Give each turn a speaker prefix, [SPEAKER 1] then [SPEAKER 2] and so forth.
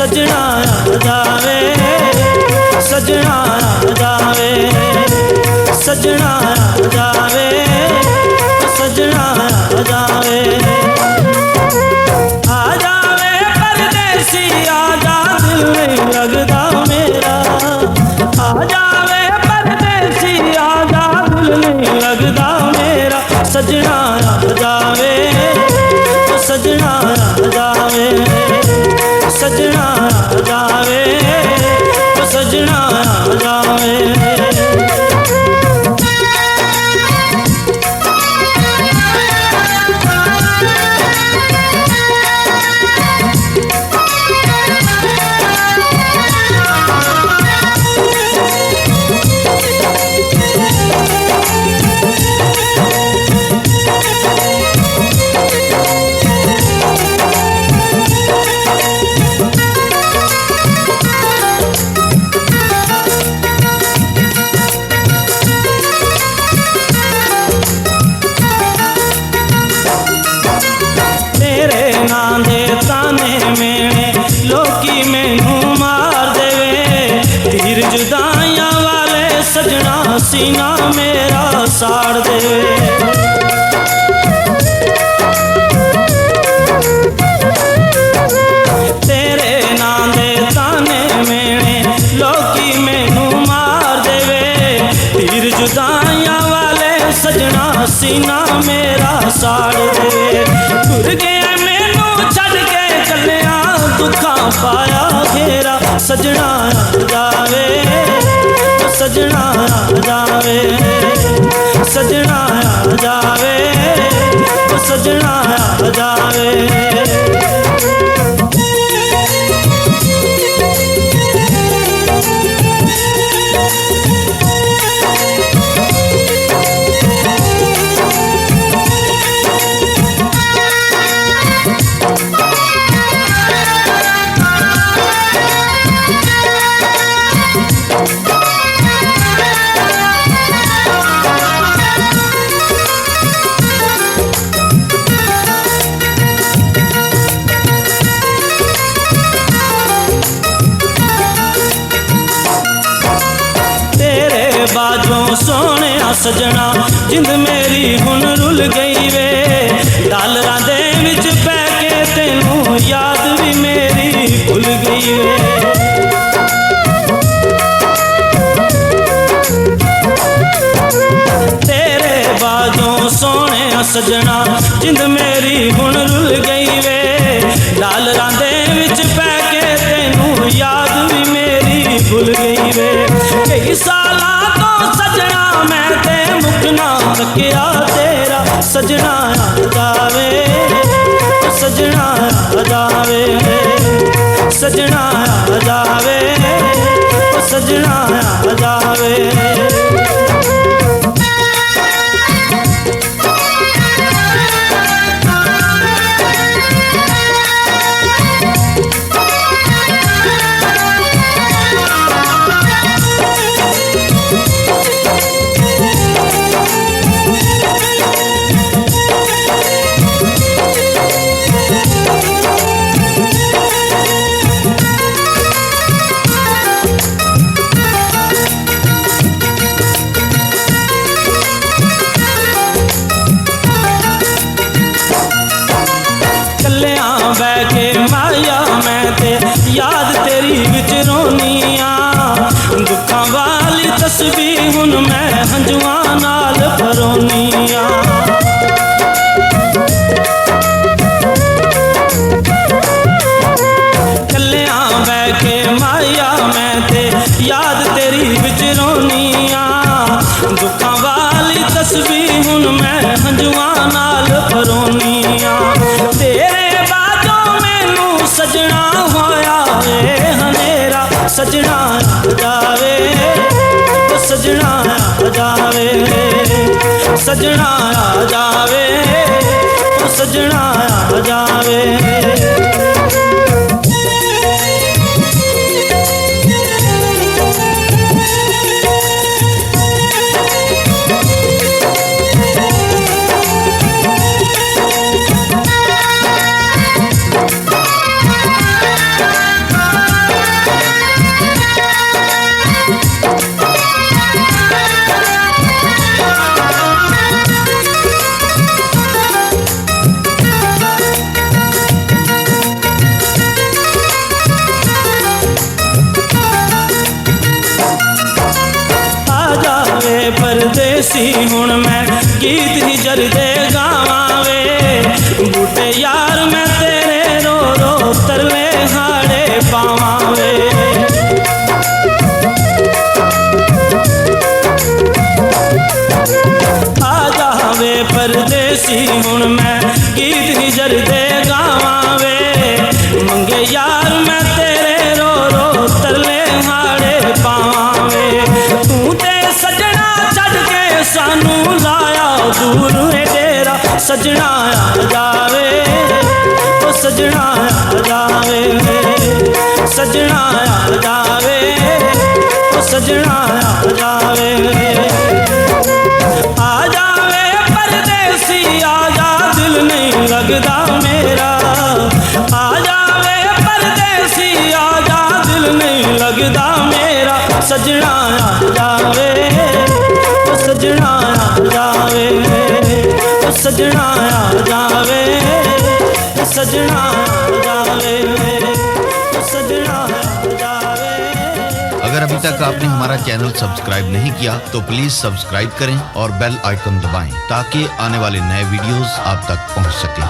[SPEAKER 1] सजना आ जावे, सजना आ जावे, सजना आ जावे, सजना आ जावे। आ जावे परदेसी आ जा, दिल नहीं लगदा मेरा। आ जावे परदेसी आ जा, दिल नहीं लगदा मेरा। सजना आ जावे, सजना आ जावे, सजना आ जावे, सजना आ जावे। जुदाइयां वाले सजना सीना मेरा साड़ दे। तेरे नां दे ताने मेने लोकी मैनू मार देवे। तीर जुदाइयां वाले सजना सीना मेरा साड़ दे। टुर गया मैनू छड़ के चलिया, दुखा पाया घेरा। सजना आ जावे, सजना आ जावे, सजना आ जावे, सजना आ जावे। बाजों सोने सजना जिंद मेरी हुन रुल गई वे। डालरां दे विच पै के तेनू याद भी मेरी भुल गई वे। तेरे बाजों सोने सजना जिंद मेरी हुन रुल गई वे। डालरां दे विच पै के तेनू याद भी मेरी भुल गई वे। कई साला सजना मैं ते मुकना तकिया तेरा। सजना आ जावे, सजना आ जावे, सजना आ जावे, सजना आ जावे। बैठे माया मैं ते याद तेरी विच रोनिया। दुखा वाली तस्वीर हुन मैं हंजुआं नाल भरोनिया। कलियां बैठे माया मैं ते याद तेरी विच रोनिया। दुखा वाली तस्वीर हुन मैं हंजुआं नाल भरोनिया। सजना होया वे हनेरा। सजना आ जावे, सजना आ जावे, सजना आ जावे, सजना आ जावे। परदेसी हुण मैं गीत हिजर दे गावां वे बूटे यार मैं तेरे रो रो तरले हाड़े पावां वे आ जावे परदेसी हुण मैं गीत हिजर दे गावां वे मंगे यार मैं तेरे रो रो तरले हाड़े पावां वे तू ते सजना छड़ के सानू लाया दूर है डेरा सजना आ जावे ओ सजना आ जावे सजना आ जावे ओ सजना आ जावे आ जावे परदेसी आ जा दिल नहीं लगदा मेरा आ जावे परदेसी आ जा दिल नहीं लगदा मेरा सजना आ जावे ओ सजना आ जावे ओ सजना आ जावे ओ सजना आ जावे ओ सजना आ जावे।
[SPEAKER 2] अगर अभी तक आपने हमारा चैनल सब्सक्राइब नहीं किया तो प्लीज सब्सक्राइब करें और बेल आइकन दबाएं ताकि आने वाले नए वीडियोस आप तक पहुंच सकें।